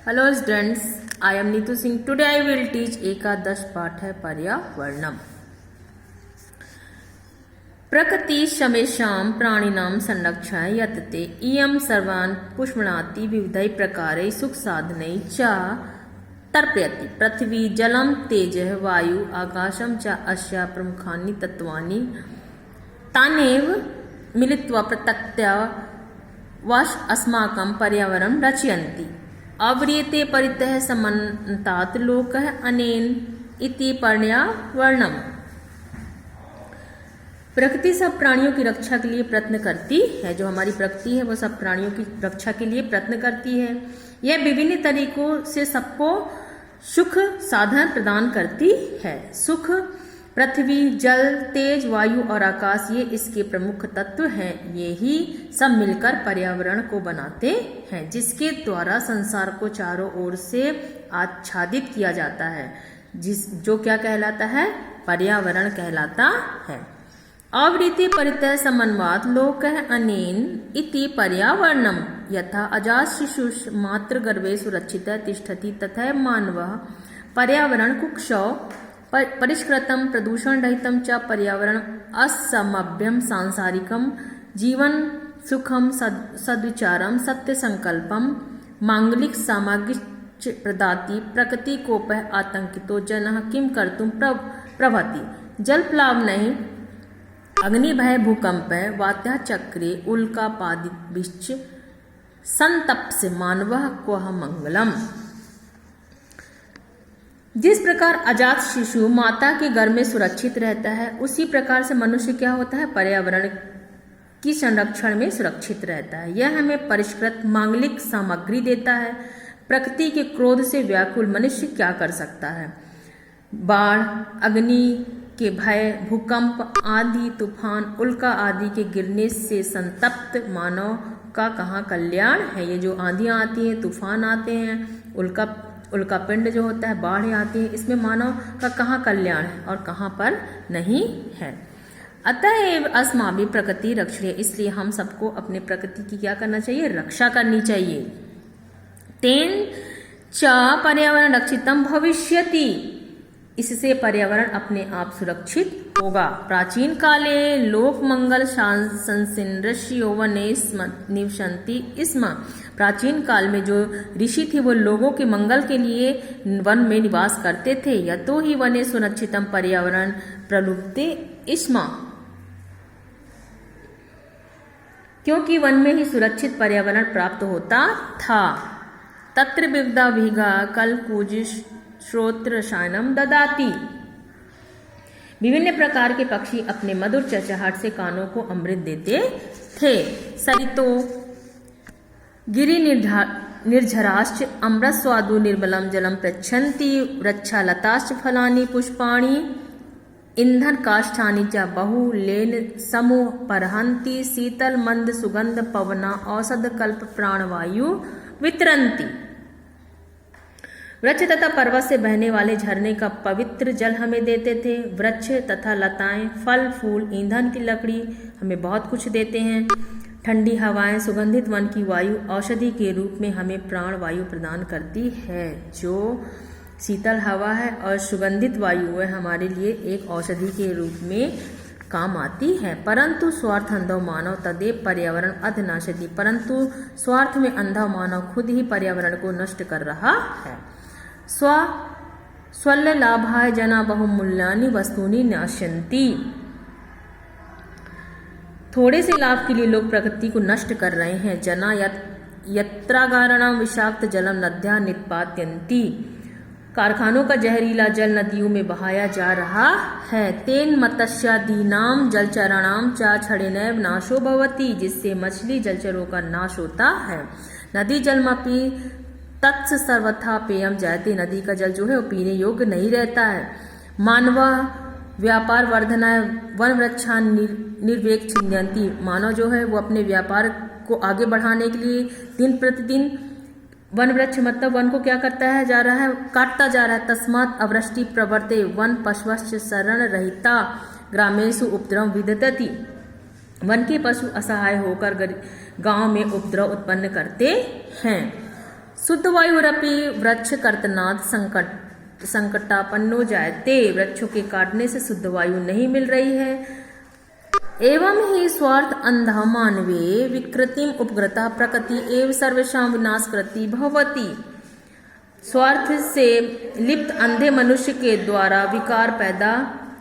Hello students, I am Neetu Singh. Today I will teach एकादश पाठ है पर्यावरणम. प्रकृति शमेषां प्राणिनां संरक्षणाय यतते इयं सर्वान् पुष्पणाति विविधैः प्रकारैः सुखसाधनैः च तर्पयति. पृथ्वी जलं तेजः वायु आकाशं च अस्या प्रमुखानि तत्त्वानि तानेव मिलित्वा पृथक्तया वश अस्माकं पर्यावरणं रचयन्ति. अव्रियते परितः समन्तात् लोकः अनेन इति पर्यावरणम्. प्रकृति सब प्राणियों की रक्षा के लिए प्रयत्न करती है. जो हमारी प्रकृति है वो सब प्राणियों की रक्षा के लिए प्रयत्न करती है. यह विभिन्न तरीकों से सबको सुख साधन प्रदान करती है. सुख पृथ्वी, जल, तेज, वायु और आकाश ये इसके प्रमुख तत्व हैं. ये ही सब मिलकर पर्यावरण को बनाते हैं, जिसके द्वारा संसार को चारों ओर से आच्छादित किया जाता है. जो क्या कहलाता है? पर्यावरण कहलाता है. आवृत्ति परितः समन्वात् लोकः अनेन इति पर्यावरणम्. यथा अजात शिशुः मातृगर्भे सुरक्षितः तिष्ठति तथा मानवः पर्यावरण कुक्षौ परिष्कृतं प्रदूषण रहितं च पर्यावरण असमभ्यम सांसारिकं जीवन सुखम सद्विचारम सत्य संकल्पम मांगलिक सामग्री प्रदाति. प्रकृति कोपः आतंकितो जनः किं कर्तुं प्रभवति. जलप्लावनैः अग्निभय भूकंपः वात्या चक्रे उल्कापादिभिश्च संतप्स्य मानवः क्वः मंगलम्. जिस प्रकार अजात शिशु माता के गर्भ में सुरक्षित रहता है, उसी प्रकार से मनुष्य क्या होता है? पर्यावरण की संरक्षण में सुरक्षित रहता है. यह हमें परिष्कृत मांगलिक सामग्री देता है. प्रकृति के क्रोध से व्याकुल मनुष्य क्या कर सकता है? बाढ़, अग्नि के भय, भूकंप, आंधी, तूफान, उल्का आदि के गिरने से संतप्त मानव का कहाँ कल्याण है? ये जो आंधियाँ आती हैं, तूफान आते हैं, उल्का पिंड जो होता है, बाढ़ आती है, इसमें मानव का कहाँ कल्याण है और कहाँ पर नहीं है. अतएव अस्माभि प्रकृति रक्षणे. इसलिए हम सबको अपने प्रकृति की क्या करना चाहिए? रक्षा करनी चाहिए. तेन च पर्यावरण रक्षितम भविष्यति. इससे पर्यावरण अपने आप सुरक्षित होगा. प्राचीन काले लोक मंगल शांसन ऋषियो वने निवसन्ति स्म. प्राचीन काल में जो ऋषि थे वो लोगों के मंगल के लिए वन में निवास करते थे. यतो ही वने सुरक्षितम पर्यावरण प्रलुप्ते स्म. क्योंकि वन में ही सुरक्षित पर्यावरण प्राप्त होता था. तत्र विविधा विगा कलकुज श्रोत्र रसायनम ददाति. विभिन्न प्रकार के पक्षी अपने मधुर चहचहाट से कानों को अमृत देते थे. सरितो गिरि निर्झराश्च अमृतस्वादु निर्मलं जलम पृच्छन्ति. वृक्षालताश्च फलानि पुष्पाणि ईंधन काष्ठानि च बहुलेन समूह परहन्ति. शीतल मंद सुगंध पवना औषध कल्प प्राणवायु वितरन्ति. वृक्ष तथा पर्वत से बहने वाले झरने का पवित्र जल हमें देते थे. वृक्ष तथा लताएं, फल फूल, ईंधन की लकड़ी हमें बहुत कुछ देते हैं. ठंडी हवाएं, सुगंधित वन की वायु औषधि के रूप में हमें प्राण वायु प्रदान करती है. जो शीतल हवा है और सुगंधित वायु है हमारे लिए एक औषधि के रूप में काम आती है. परंतु स्वार्थ अंधो मानव तदेव पर्यावरण अधनाशति. परंतु स्वार्थ में अंधा मानव खुद ही पर्यावरण को नष्ट कर रहा है. स्वल्य लाभाय जना बहुमूल्यानि वस्तूनि नाशयन्ति. थोड़े से लाभ के लिए लोग प्रकृति को नष्ट कर रहे हैं. जना यत्रागाराणां विषाक्त जलम नद्या नित्पात्यन्ति. कारखानों का जहरीला जल नदियों में बहाया जा रहा है. तेन मत्स्यादीनां जलचराणां च क्षणेनैव नाशो भवति. जिससे मछली जलचरों का नाश होता है. नदी जलमपि तत्स सर्वथा पेयम जायते. नदी का जल जो है वो पीने योग्य नहीं रहता है. मानव व्यापार वर्धनाय वन वृक्षा निर्वेक छिन्यंती. मानव जो है वो अपने व्यापार को आगे बढ़ाने के लिए दिन प्रतिदिन वन वृक्ष मतलब वन को क्या करता है जा रहा है? काटता जा रहा है. तस्मात् अवृष्टि प्रवर्ते वन पशवश्च शरण रहिता ग्रामेषु उपद्रव विदधति. वन के पशु असहाय होकर गांव में उपद्रव उत्पन्न करते हैं. शुद्ध वायुरपि वृक्ष कर्तनात् संकटापन्नो जायते। वृक्षों के काटने से शुद्ध वायु नहीं मिल रही है। एवं ही स्वार्थ अंधा मानवे विकृतिम उपग्रता प्रकृति एव सर्वेषां विनाशकृति भवति। स्वार्थ से लिप्त अंधे मनुष्य के द्वारा विकार पैदा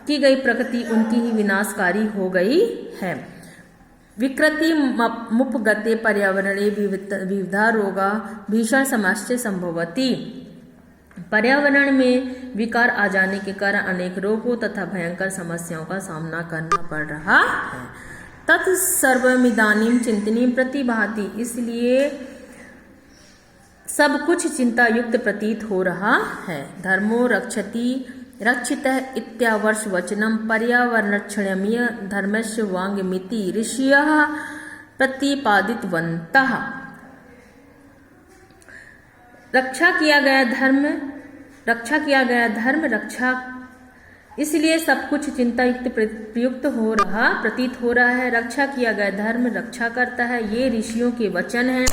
की गई प्रकृति उनकी ही विनाशकारी हो गई है। विकृति मुपगते पर्यावरणे विविधा रोगा भीषण समस्या संभवती। पर्यावरण में विकार आ जाने के कारण अनेक रोगों तथा भयंकर समस्याओं का सामना करना पड़ रहा है। तत्सर्वमिदानीं चिंतनीय प्रतिभाति। इसलिए सब कुछ चिंता युक्त प्रतीत हो रहा है। धर्मो रक्षति रक्षितः इत्यावर्ष वचनम पर्यावरणक्षण्यमीय धर्मस्य वांगमिति ऋषयः प्रतिपादितवन्तः। रक्षा किया गया धर्म रक्षा, इसलिए सब कुछ चिंता युक्त प्रतीत हो रहा है। रक्षा किया गया धर्म रक्षा करता है, ये ऋषियों के वचन हैं।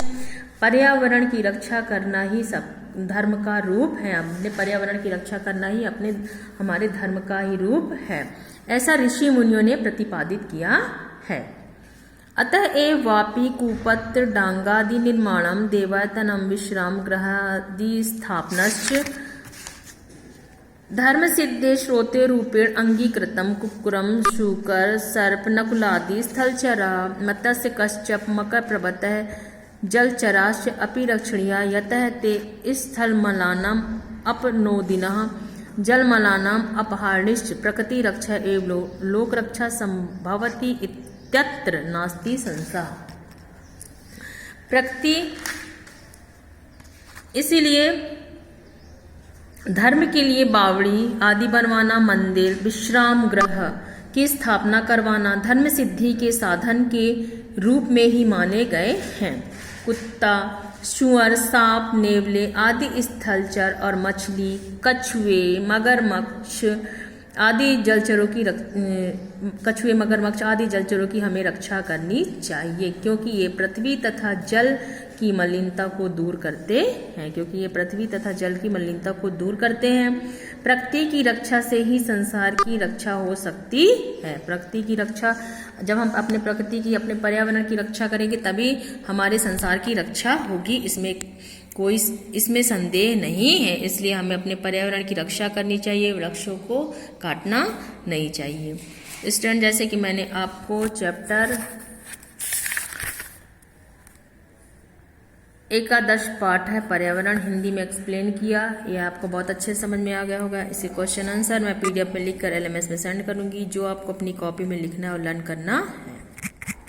पर्यावरण की रक्षा करना ही सब धर्म का रूप है। अपने पर्यावरण की रक्षा करना ही हमारे धर्म का ही रूप है, ऐसा ऋषि मुनियों ने प्रतिपादित किया है। अतः एव वापि कूपत्र डांगादि निर्माणम देवायतनम विश्राम गृहादि स्थापनश्च धर्म सिद्धे श्रोते रूपेण अंगीकृतम। कुक्कुरम शूकर सर्प नकुलादि स्थलचरा मत्स्य कश्यप मकर प्रभृतः जलचराश्च अपि रक्षणीया यतः ते स्थलमलानाम् अपनोदिनः जलमलानाम् अपहारिणश्च प्रकृति रक्षा एव लोक रक्षा संभवति इत्यत्र नास्ति संशयः। प्रकृति, इसीलिए धर्म के लिए बावड़ी आदि बनवाना, मंदिर विश्राम गृह की स्थापना करवाना धर्म सिद्धि के साधन के रूप में ही माने गए हैं। कुत्ता, सुअर, सांप, नेवले आदि स्थलचर और मछली, कछुए, मगरमच्छ आदि जलचरों की हमें रक्षा करनी चाहिए, क्योंकि ये पृथ्वी तथा जल की मलिनता को दूर करते हैं। प्रकृति की रक्षा से ही संसार की रक्षा हो सकती है। प्रकृति की रक्षा, जब हम अपने प्रकृति की, अपने पर्यावरण की रक्षा करेंगे तभी हमारे संसार की रक्षा होगी, इसमें संदेह नहीं है। इसलिए हमें अपने पर्यावरण की रक्षा करनी चाहिए, वृक्षों को काटना नहीं चाहिए। स्टूडेंट, जैसे कि मैंने आपको चैप्टर 11 पाठ है पर्यावरण हिंदी में एक्सप्लेन किया, ये आपको बहुत अच्छे समझ में आ गया होगा। इसे क्वेश्चन आंसर मैं PDF में लिखकर LMS में सेंड करूंगी, जो आपको अपनी कॉपी में लिखना और लर्न करना है।